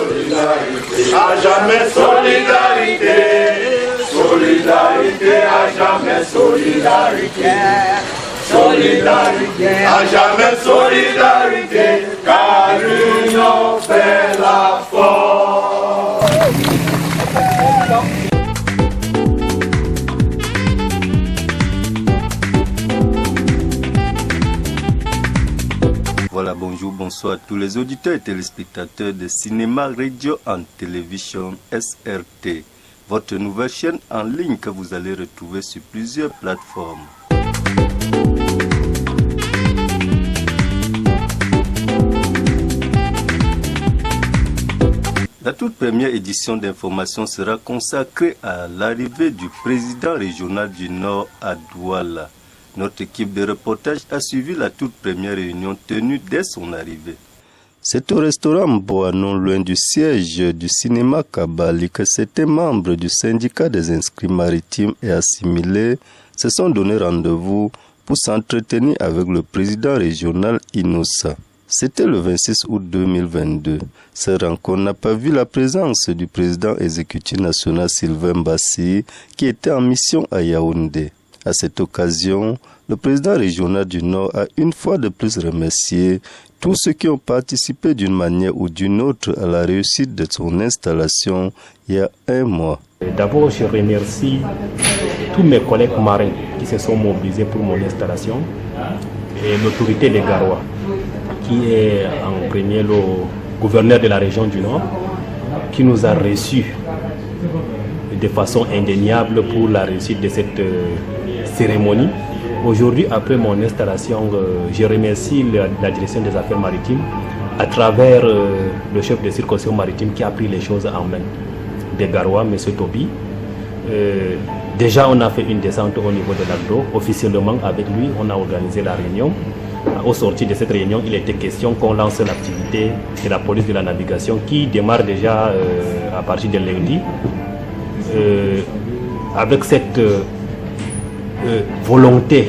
solidarité, à jamais solidarité, solidarité, à jamais solidarité, solidarité, à jamais solidarité, car l'union fait la force. Voilà, bonjour, bonsoir à tous les auditeurs et téléspectateurs de Cinéma Radio and Television SRT, votre nouvelle chaîne en ligne que vous allez retrouver sur plusieurs plateformes. La toute première édition d'information sera consacrée à l'arrivée du président régional du Nord à Douala. Notre équipe de reportage a suivi la toute première réunion tenue dès son arrivée. C'est au restaurant Mboa, non loin du siège du cinéma Kabali, que certains membres du syndicat des inscrits maritimes et assimilés se sont donné rendez-vous pour s'entretenir avec le président régional Innocent. C'était le 26 août 2022. Cette rencontre n'a pas vu la présence du président exécutif national Sylvain Bassi, qui était en mission à Yaoundé. À cette occasion, le président régional du Nord a une fois de plus remercié tous ceux qui ont participé d'une manière ou d'une autre à la réussite de son installation il y a un mois. D'abord, je remercie tous mes collègues marins qui se sont mobilisés pour mon installation et l'autorité des Garois, qui est en premier le gouverneur de la région du Nord, qui nous a reçus de façon indéniable pour la réussite de cette cérémonie. Aujourd'hui, après mon installation, je remercie la direction des affaires maritimes à travers le chef de circonscription maritime qui a pris les choses en main, des Garois, M. Tobi. Déjà, on a fait une descente au niveau de l'Agdo. Officiellement, avec lui, on a organisé la réunion. Au sortir de cette réunion, il était question qu'on lance l'activité de la police de la navigation qui démarre déjà à partir de lundi. Avec cette volonté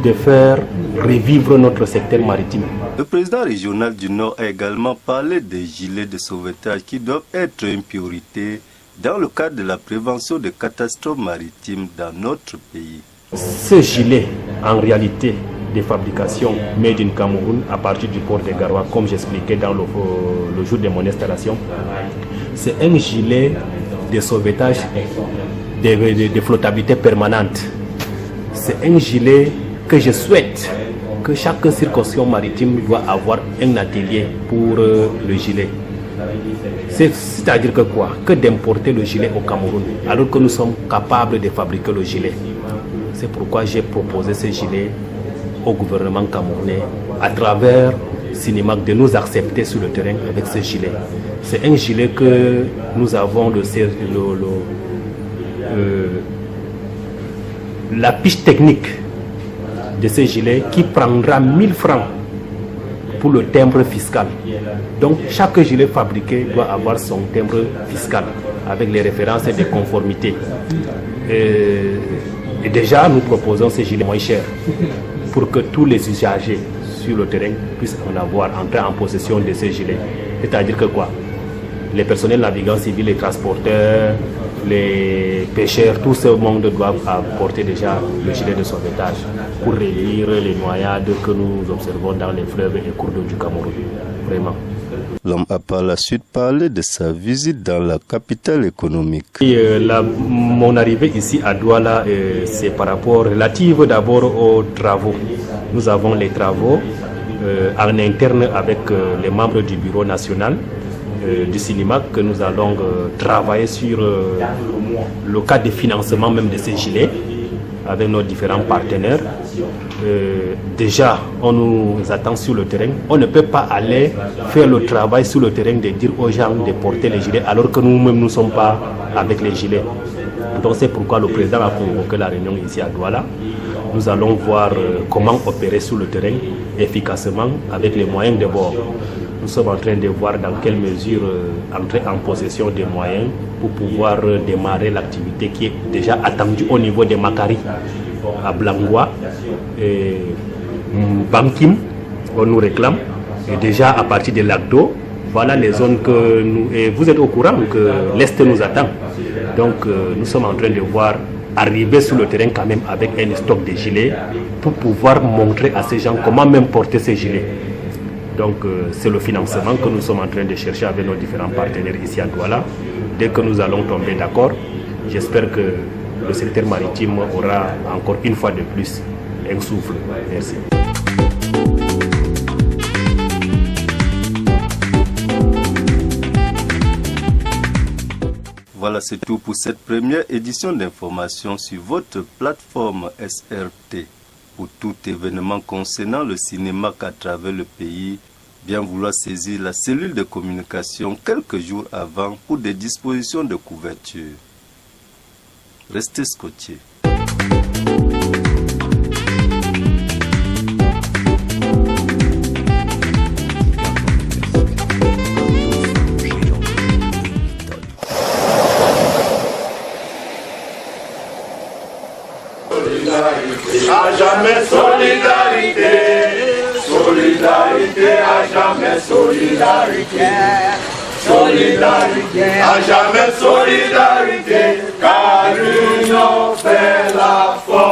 de faire revivre notre secteur maritime. Le président régional du Nord a également parlé des gilets de sauvetage qui doivent être une priorité dans le cadre de la prévention des catastrophes maritimes dans notre pays. Ce gilet, en réalité, de fabrication made in Cameroun à partir du port de Garoua, comme j'expliquais dans le jour de mon installation, c'est un gilet de sauvetage de flottabilité permanente. C'est un gilet que je souhaite que chaque circonscription maritime doit avoir un atelier pour le gilet. C'est-à-dire que quoi? Que d'importer le gilet au Cameroun, alors que nous sommes capables de fabriquer le gilet. C'est pourquoi j'ai proposé ce gilet au gouvernement camerounais, à travers Cinémac, de nous accepter sur le terrain avec ce gilet. C'est un gilet que nous avons la fiche technique de ce gilet qui prendra 1000 francs pour le timbre fiscal. Donc chaque gilet fabriqué doit avoir son timbre fiscal avec les références et des conformités. Et déjà nous proposons ces gilets moins chers pour que tous les usagers sur le terrain puissent en avoir, entrer en possession de ces gilets. C'est-à-dire que quoi? Les personnels navigants civils, les transporteurs, les pêcheurs, tout ce monde doit apporter déjà le gilet de sauvetage pour réduire les noyades que nous observons dans les fleuves et cours d'eau du Cameroun. Vraiment. L'homme a par la suite parlé de sa visite dans la capitale économique. Mon arrivée ici à Douala, c'est par rapport relative d'abord aux travaux. Nous avons les travaux en interne avec les membres du bureau national du cinéma que nous allons travailler sur le cas de financement même de ces gilets avec nos différents partenaires. Déjà, on nous attend sur le terrain. On ne peut pas aller faire le travail sur le terrain de dire aux gens de porter les gilets alors que nous-mêmes ne sommes pas avec les gilets. Donc c'est pourquoi le président a convoqué la réunion ici à Douala. Nous allons voir comment opérer sur le terrain efficacement avec les moyens de bord. Nous sommes en train de voir dans quelle mesure entrer en possession des moyens pour pouvoir démarrer l'activité qui est déjà attendue au niveau de Makari, à Blangoua, et Bankim, on nous réclame. Et déjà à partir de l'Agdo, Voilà les zones que nous... Et vous êtes au courant que l'Est nous attend. Donc nous sommes en train de voir arriver sur le terrain quand même avec un stock de gilets pour pouvoir montrer à ces gens comment même porter ces gilets. Donc c'est le financement que nous sommes en train de chercher avec nos différents partenaires ici à Douala. Dès que nous allons tomber d'accord, j'espère que le secteur maritime aura encore une fois de plus un souffle. Merci. Voilà, c'est tout pour cette première édition d'information sur votre plateforme SRT. Pour tout événement concernant le cinéma à travers le pays, bien vouloir saisir la cellule de communication quelques jours avant pour des dispositions de couverture. Restez scotchés. À jamais solidarité, solidarité, à jamais solidarité, solidarité, à jamais solidarité, car l'union fait la force.